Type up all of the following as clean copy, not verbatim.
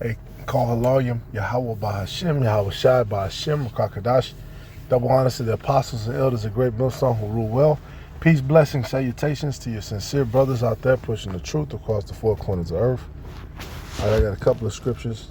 Hey, call Haloyim, Yahweh Bahashim, Yahweh Shai Bahashim, Kakadash. Double honors to the apostles and elders of Great Millstone who rule well. Peace, blessings, salutations to your sincere brothers out there pushing the truth across the four corners of earth. All right, I got a couple of scriptures.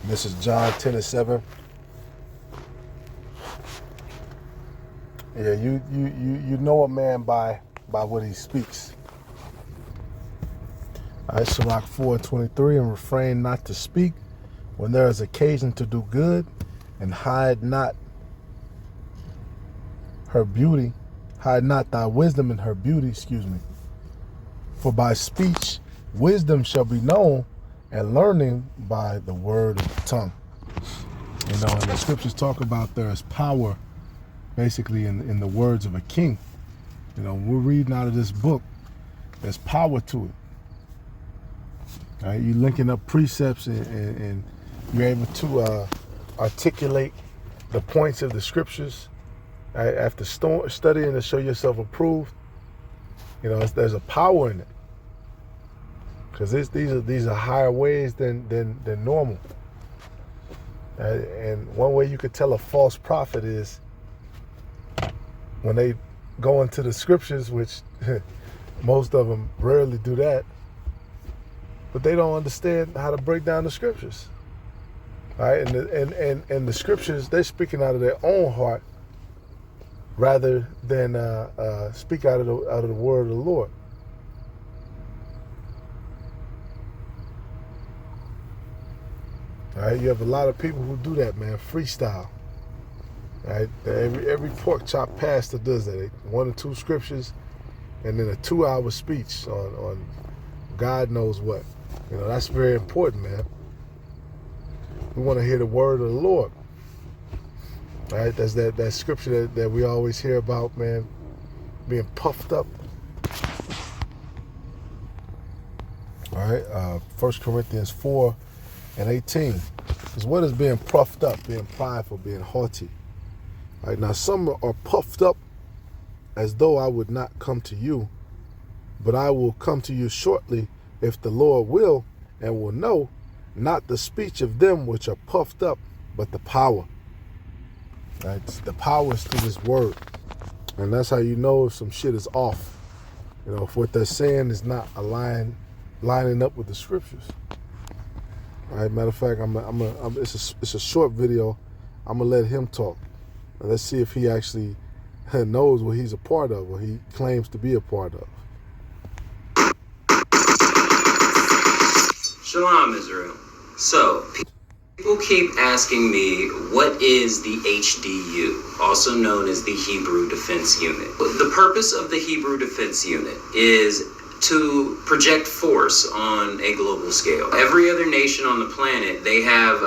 This is John 10:7. Yeah, you know a man by what he speaks. All right, Sirach 4:23, and refrain not to speak when there is occasion to do good, and hide not her beauty, hide not thy wisdom in her beauty, For by speech wisdom shall be known, and learning by the word of the tongue. You know, and the scriptures talk about there is power basically in the words of a king. You know, we're reading out of this book, there's power to it. All right, you're linking up precepts and you're able to articulate the points of the scriptures. Right? After studying to show yourself approved, you know, there's a power in it. Because these are higher ways than normal. And one way you could tell a false prophet is when they go into the scriptures, which most of them rarely do that, but they don't understand how to break down the scriptures. All right, and the scriptures, they're speaking out of their own heart rather than speak out of the word of the Lord. All right, you have a lot of people who do that, man, freestyle. All right, every pork chop pastor does that. 1 or 2 scriptures, and then a 2-hour speech on God knows what. You know, that's very important, man. We want to hear the word of the Lord. All right, that's that scripture that we always hear about, man, being puffed up. All right, 1 Corinthians 4:18. Because what is being puffed up, being prideful, being haughty? All right, now some are puffed up as though I would not come to you, but I will come to you shortly, if the Lord will, and will know, not the speech of them which are puffed up, but the power. Right? The power is through this word. And that's how you know if some shit is off. You know, if what they're saying is not lining up with the scriptures. All right, matter of fact, it's a short video. I'm gonna let him talk. And let's see if he actually knows what he's a part of, or he claims to be a part of. Shalom, Israel. So, people keep asking me, what is the HDU, also known as the Hebrew Defense Unit? The purpose of the Hebrew Defense Unit is to project force on a global scale. Every other nation on the planet, they have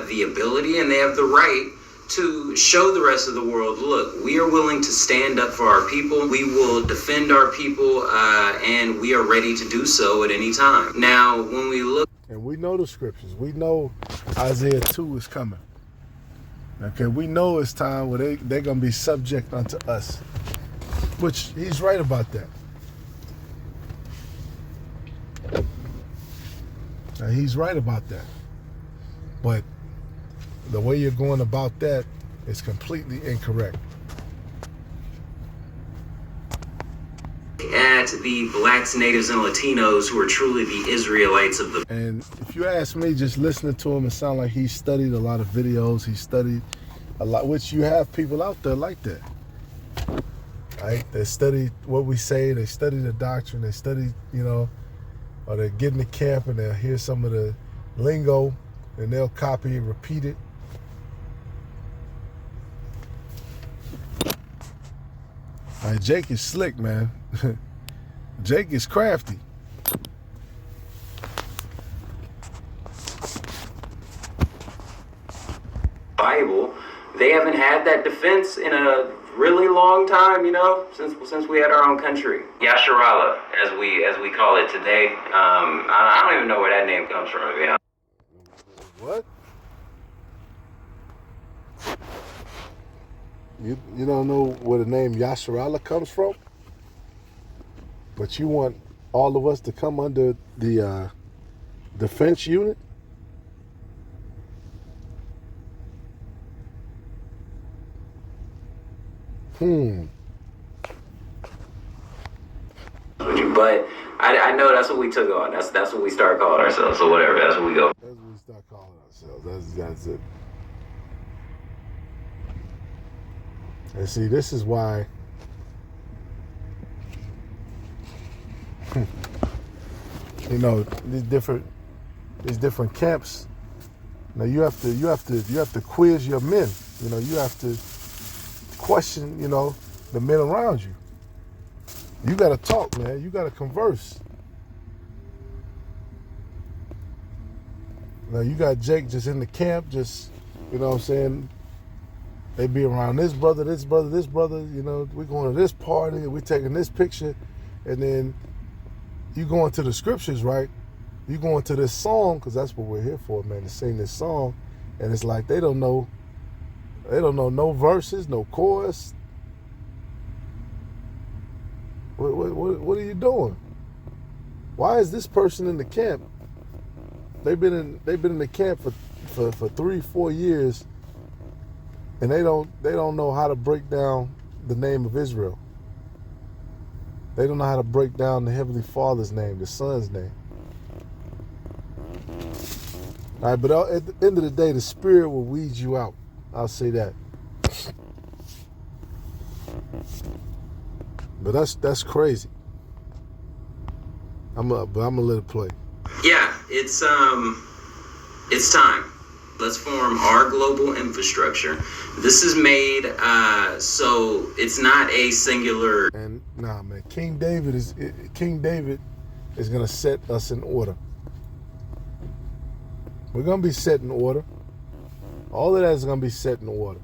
the ability and they have the right to show the rest of the world, look, we are willing to stand up for our people. We will defend our people, and we are ready to do so at any time. Now, when we look... And we know the scriptures. We know Isaiah 2 is coming. Okay, we know it's time where they're going to be subject unto us. Which, he's right about that. Now, he's right about that. But the way you're going about that is completely incorrect. At the blacks, natives, and Latinos who are truly the Israelites of the... And if you ask me, just listening to him, it sounds like he studied a lot of videos. He studied a lot, which you have people out there like that. Right? They study what we say. They study the doctrine. They study, you know, or they get in the camp and they'll hear some of the lingo and they'll copy and repeat it. All right, Jake is slick, man. Jake is crafty. Bible, they haven't had that defense in a really long time, you know, since we had our own country. Yasharallah, as we call it today. I don't even know where that name comes from, you know. What? You don't know where the name Yasharallah comes from? But you want all of us to come under the Defense Unit? But I know that's what we took on. That's what we start calling ourselves. So whatever, that's what we go. That's what we start calling ourselves. That's it. And see, this is why you know these different camps. Now you have to quiz your men. You know, you have to question, you know, the men around you. You got to talk, man. You got to converse. Now you got Jake just in the camp, just, you know what I'm saying? They be around this brother, you know, we're going to this party, we're taking this picture, and then you go into the scriptures, right? You go into this song, because that's what we're here for, man, to sing this song, and it's like they don't know no verses, no chorus. What are you doing? Why is this person in the camp? They've been in the camp for 3-4 years, and they don't know how to break down the name of Israel. They don't know how to break down the Heavenly Father's name, the Son's name. All right, but at the end of the day, the Spirit will weed you out. I'll say that. But that's crazy. I'm gonna let it play. Yeah, it's time. Let's form our global infrastructure. This is made so it's not a singular. And nah, man, King David is gonna set us in order. We're gonna be set in order. All of that is gonna be set in order.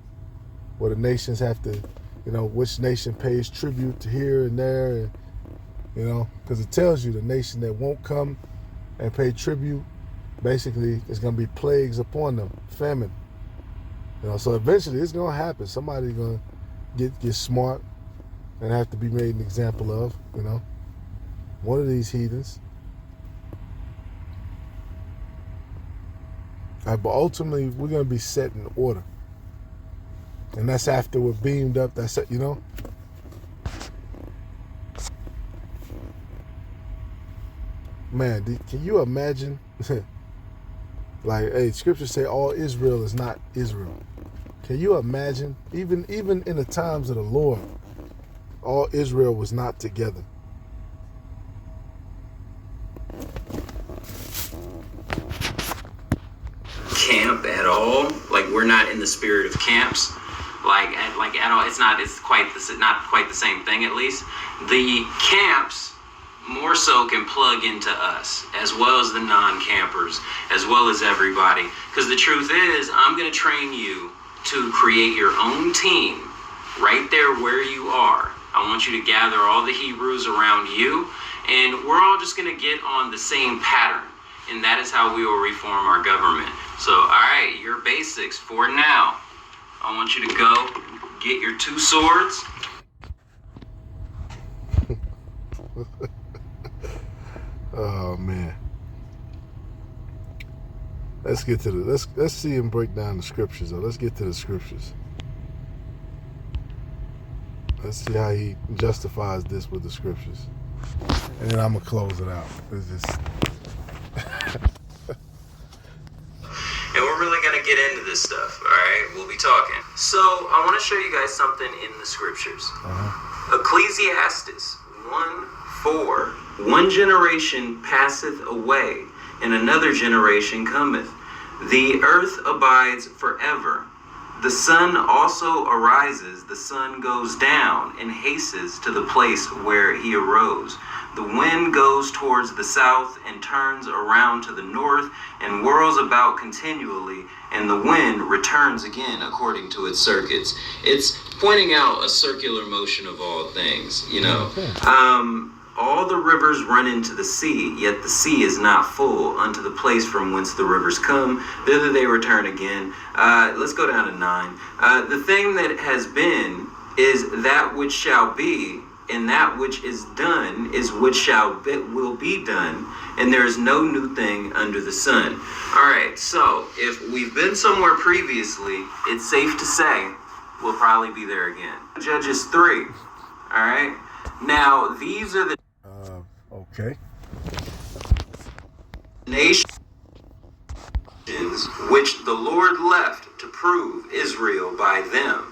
Where the nations have to, you know, which nation pays tribute to here and there, and, you know, because it tells you the nation that won't come and pay tribute, basically, it's going to be plagues upon them, famine. You know, so eventually it's going to happen. Somebody's going to get smart and have to be made an example of, you know, one of these heathens. But ultimately, we're going to be set in order. And that's after we're beamed up. That's it, you know. Man, can you imagine? Like, hey, scriptures say all Israel is not Israel. Can you imagine? Even in the times of the Lord, all Israel was not together. Camp at all. Like, we're not in the spirit of camps. Like at all. It's not quite the same thing, at least. The camps more so can plug into us, as well as the non-campers, as well as everybody. Because the truth is, I'm going to train you to create your own team right there where you are. I want you to gather all the Hebrews around you, and we're all just going to get on the same pattern. And that is how we will reform our government. So, all right, your basics for now. I want you to go get your 2 swords. Oh man. Let's get to let's see him break down the scriptures though. Let's get to the scriptures. Let's see how he justifies this with the scriptures. And then I'm gonna close it out. It's just And we're really going to get into this stuff, all right? We'll be talking. So I want to show you guys something in the scriptures. Ecclesiastes 1:4. One generation passeth away, and another generation cometh. The earth abides forever. The sun also arises, the sun goes down, and hastens to the place where he arose. The wind goes towards the south and turns around to the north and whirls about continually, and the wind returns again according to its circuits. It's pointing out a circular motion of all things, you know. All the rivers run into the sea, yet the sea is not full unto the place from whence the rivers come. Thither they return again. Let's go down to 9. The thing that has been is that which shall be, and that which is done is which will be done, and there is no new thing under the sun. All right, so if we've been somewhere previously, it's safe to say we'll probably be there again. Judges 3. All right, now these are the Okay. nations which the Lord left to prove Israel by them,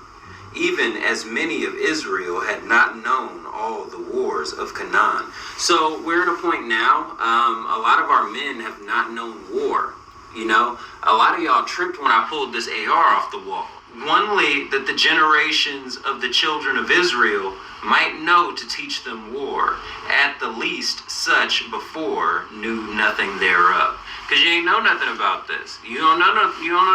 even as many of Israel had not known all the wars of Canaan. So we're at a point now, a lot of our men have not known war. You know, a lot of y'all tripped when I pulled this AR off the wall. Onely that the generations of the children of Israel might know to teach them war, at the least such before knew nothing thereof. Because you ain't know nothing about this. You don't know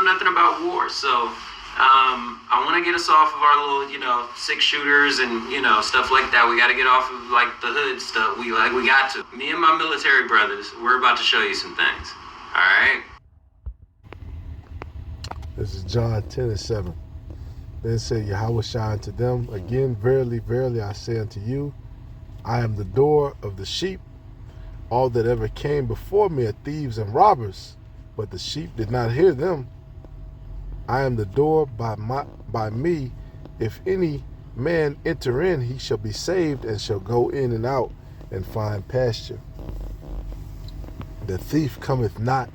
nothing about war. So I want to get us off of our little, 6 shooters and, stuff like that. We got to get off of like the hood stuff. We got to. Me and my military brothers, we're about to show you some things. All right. This is John 10:7. Then said Yahweh Shai unto them again, verily, verily, I say unto you, I am the door of the sheep. All that ever came before me are thieves and robbers, but the sheep did not hear them. I am the door. By me, if any man enter in, he shall be saved, and shall go in and out and find pasture. The thief cometh not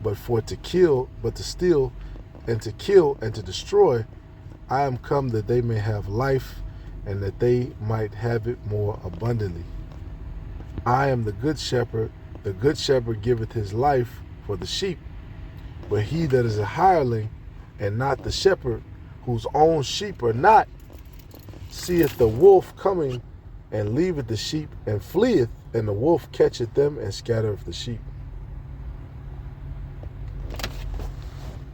but for to kill, but to steal, and to kill, and to destroy. I am come that they may have life, and that they might have it more abundantly. I am the good shepherd. The good shepherd giveth his life for the sheep. But he that is a hireling, and not the shepherd, whose own sheep are not, seeth the wolf coming, and leaveth the sheep, and fleeth, and the wolf catcheth them, and scattereth the sheep.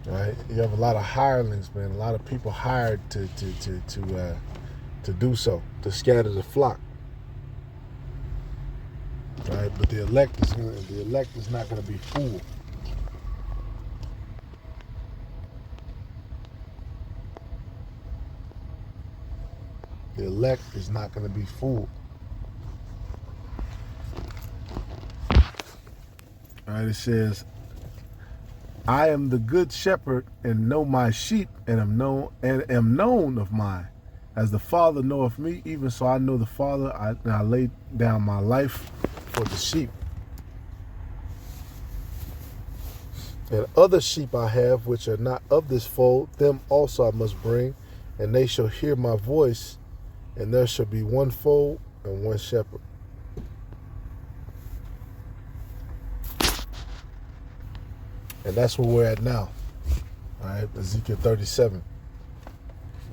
Right? You have a lot of hirelings, man. A lot of people hired to do so, to scatter the flock. Right? But the elect is not going to be fooled. The elect is not going to be fooled. All right, it says, I am the good shepherd, and know my sheep, and am known of mine. As the Father knoweth me, even so I know the Father, and I lay down my life for the sheep. And other sheep I have, which are not of this fold, them also I must bring, and they shall hear my voice, and there shall be one fold and one shepherd. And that's where we're at now. All right, Ezekiel 37.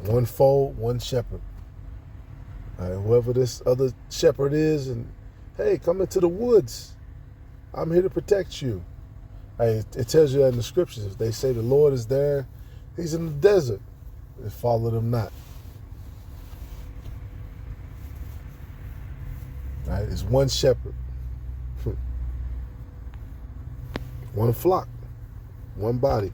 One fold, one shepherd. All right, whoever this other shepherd is, and hey, come into the woods. I'm here to protect you. Hey, it tells you that in the scriptures. If they say the Lord is there, he's in the desert. They follow them not. All right, it's one shepherd. One flock. One body.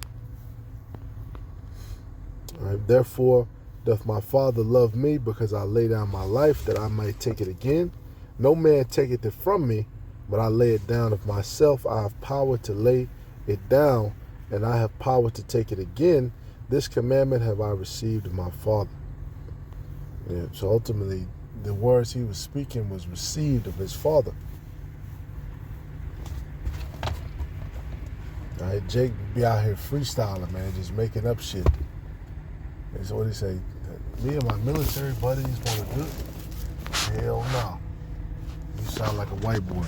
All right, therefore doth my Father love me, because I lay down my life that I might take it again. No man taketh it from me, but I lay it down of myself. I have power to lay it down, and I have power to take it again. This commandment have I received of my Father. Yeah, so ultimately, the words he was speaking was received of his Father. All right, Jake be out here freestyling, man, just making up shit. And so what he say? Me and my military buddies want to do it? Hell no. You sound like a white boy.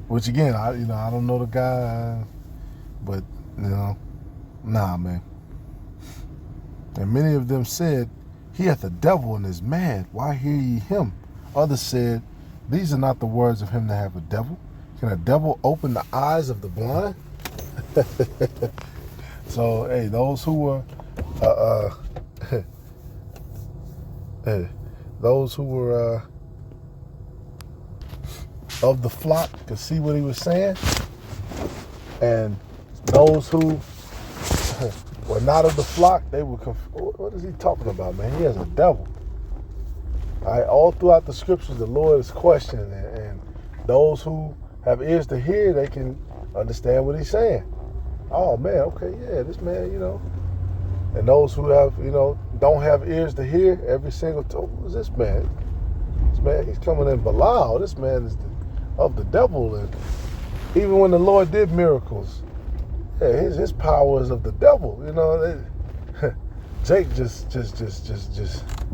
Which again, I don't know the guy, but nah, man. And many of them said, he hath a devil and is mad. Why hear ye him? Others said, these are not the words of him that have a devil. Can a devil open the eyes of the blind? So, hey, those who were, of the flock could see what he was saying, and those who were not of the flock, they were confused. What is he talking about, man? He has a devil. All right, all throughout the scriptures, the Lord is questioning, and those who have ears to hear, they can understand what he's saying. Oh man, okay, yeah, this man, and those who have, don't have ears to hear, every single who is this man? This man, he's coming in Belial. This man is of the devil, and even when the Lord did miracles, yeah, his power is of the devil. Jake just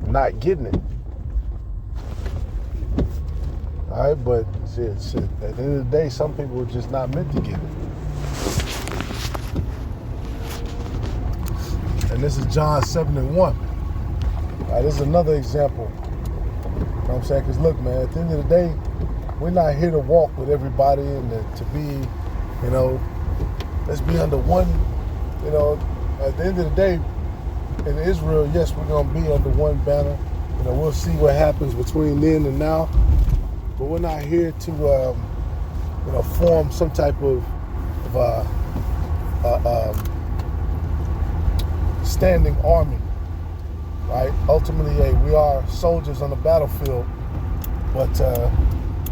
not getting it. All right, but shit, at the end of the day, some people are just not meant to get it. And this is John 7:1. All right, this is another example. You know what I'm saying? Because look, man, at the end of the day, we're not here to walk with everybody and to be, let's be under one, at the end of the day, in Israel, yes, we're going to be under one banner. We'll see what happens between then and now. But we're not here to, form some type of standing army, right? Ultimately, we are soldiers on the battlefield, but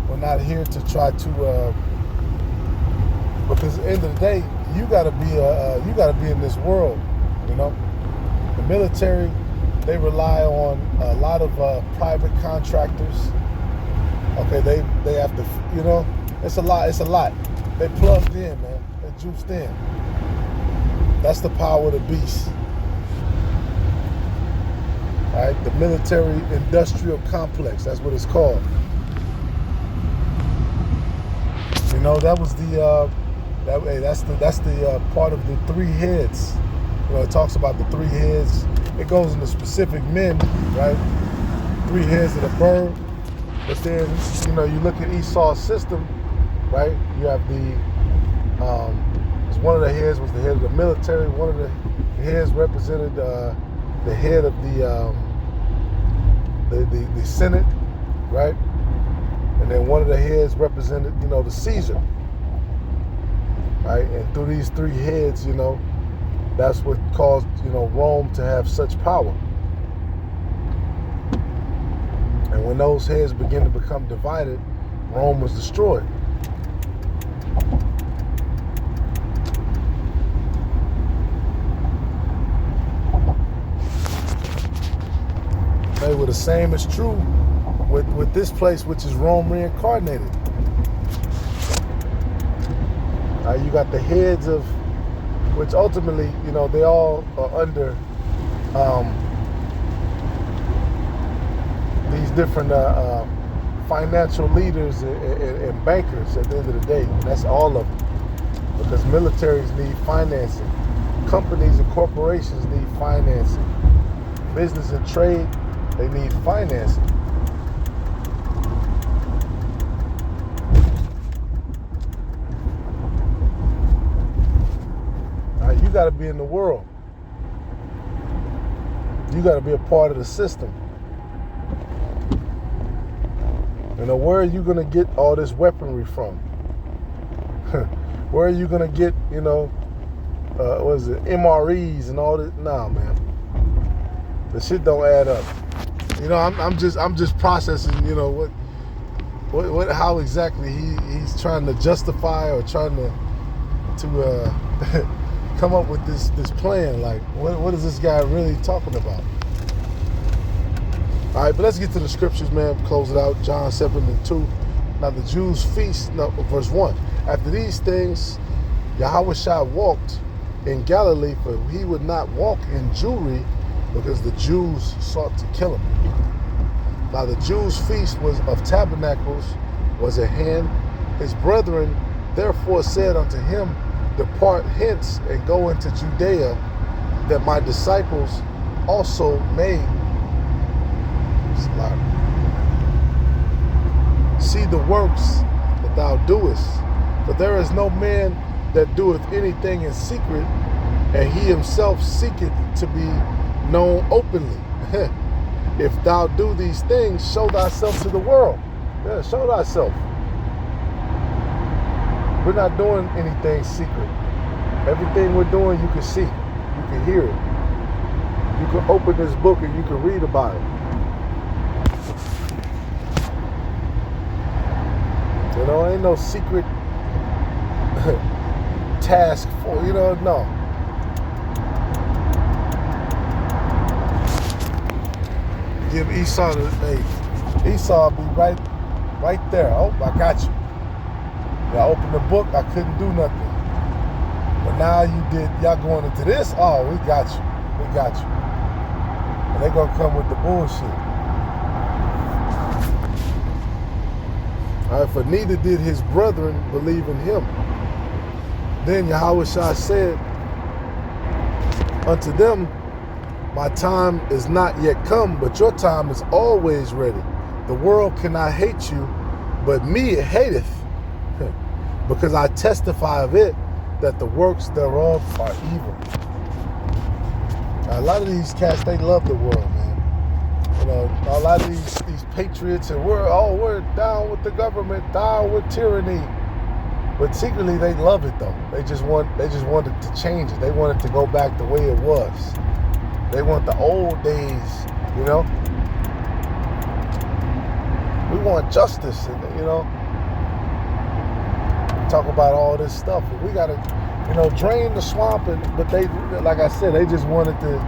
we're not here to try to. Because at the end of the day, you gotta be in this world, The military, they rely on a lot of private contractors. Okay, they have to, it's a lot. They plugged in, man. They juiced in. That's the power of the beast. All right, the military industrial complex. That's what it's called. That was that's the part of the three heads. It talks about the three heads. It goes into specific men, right? Three heads of the bird. But then, you look at Esau's system, right? You have one of the heads was the head of the military. One of the heads represented the head of the Senate, right? And then one of the heads represented, the Caesar, right? And through these three heads, that's what caused, Rome to have such power. And when those heads begin to become divided, Rome was destroyed. Hey, well, the same is true with this place, which is Rome reincarnated. You got the heads of, which ultimately, they all are under these different financial leaders and bankers at the end of the day. That's all of them. Because militaries need financing. Companies and corporations need financing. Business and trade, they need financing. You got to be in the world. You got to be a part of the system. Where are you going to get all this weaponry from? Where are you going to get, what is it, MREs and all this? Nah, man. The shit don't add up. I'm just processing, what how exactly he's trying to justify or trying to come up with this plan. Like, what is this guy really talking about? All right, but let's get to the scriptures, man. Close it out. John 7:2. Now the Jews feast, verse 1. After these things, Yahushua walked in Galilee, for he would not walk in Jewry, because the Jews sought to kill him. Now the Jews' feast of tabernacles was at hand. His brethren therefore said unto him, Depart hence and go into Judea, that my disciples also may see the works that thou doest. For there is no man that doeth anything in secret, and he himself seeketh to be known openly. If thou do these things, show thyself to the world. Yeah, show thyself. We're not doing anything secret. Everything we're doing, you can see. You can hear it. You can open this book and you can read about it. You know, ain't no secret task for, no. Give Esau Esau be right there. Oh, I got you. I opened the book, I couldn't do nothing. But now y'all going into this? Oh, we got you. And they gonna come with the bullshit. All right, for neither did his brethren believe in him. Then Yahushua said unto them, my time is not yet come, but your time is always ready. The world cannot hate you, but me it hateth, because I testify of it that the works thereof are evil. Now, a lot of these cats, they love the world, man. A lot of these patriots, and we're down with the government, down with tyranny. But secretly, they love it though. They just wanted to change it. They want it to go back the way it was. They want the old days, We want justice, and talk about all this stuff. We gotta, drain the swamp. But they, like I said, they just wanted to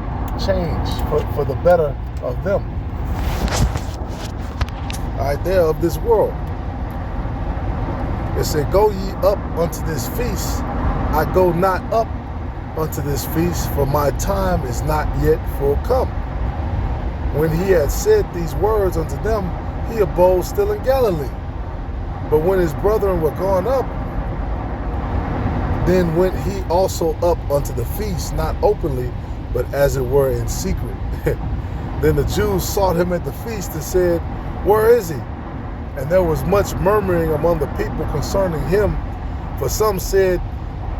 change for the better of them. All right, they're of this world. It said, go ye up unto this feast. I go not up unto this feast, for my time is not yet full come. When he had said these words unto them, he abode still in Galilee. But when his brethren were gone up, then went he also up unto the feast, not openly, but as it were in secret. Then the Jews sought him at the feast and said, where is he? And there was much murmuring among the people concerning him. For some said,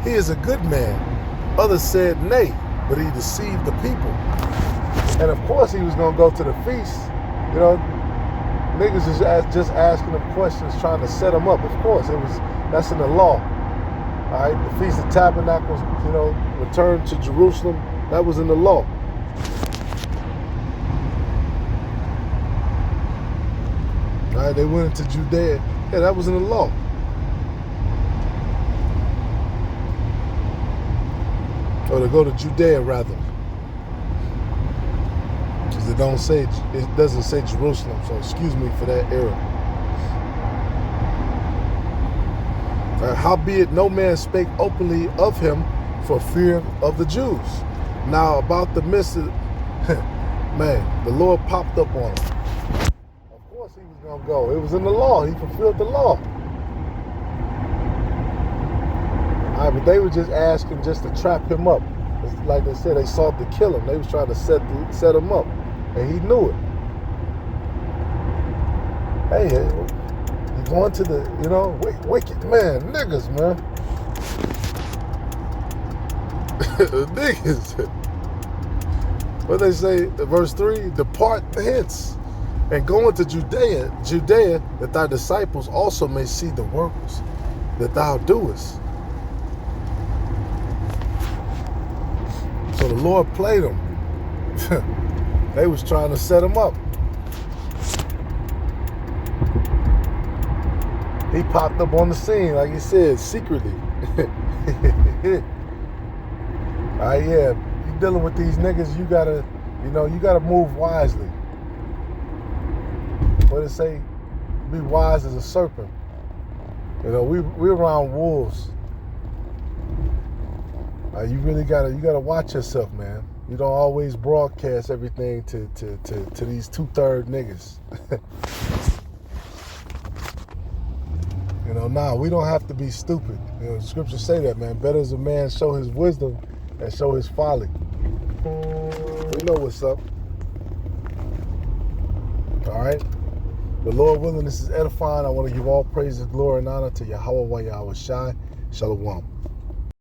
he is a good man. Others said, nay, but he deceived the people. And of course he was going to go to the feast. Niggas is just asking him questions, trying to set him up. Of course, that's in the law. All right, the Feast of Tabernacles, return to Jerusalem, that was in the law. All right, they went into Judea. Yeah, that was in the law. Or to go to Judea, rather. Because it doesn't say Jerusalem, so excuse me for that error. Howbeit no man spake openly of him for fear of the Jews. Now about the midst of, man, the Lord popped up on him. Of course he was going to go. It was in the law. He fulfilled the law. All right, but they were just asking just to trap him up. Like they said, they sought to kill him. They was trying to set him up. And he knew it. Hey, you're going to the, wicked, man, niggas, man. Niggas. What they say, verse 3, depart hence and go into Judea, that thy disciples also may see the works that thou doest. So the Lord played them. They was trying to set him up. He popped up on the scene, like he said, secretly. Yeah, you dealing with these niggas, you gotta move wisely. What it say? Be wise as a serpent. We're around wolves. You really gotta watch yourself, man. You don't always broadcast everything to these 2/3 niggas. We don't have to be stupid. The scriptures say that, man. Better is a man show his wisdom than show his folly. We know what's up. All right? The Lord willing, this is edifying. I want to give all praises, glory, and honor to Yahweh Yahweh Shai. Shalom.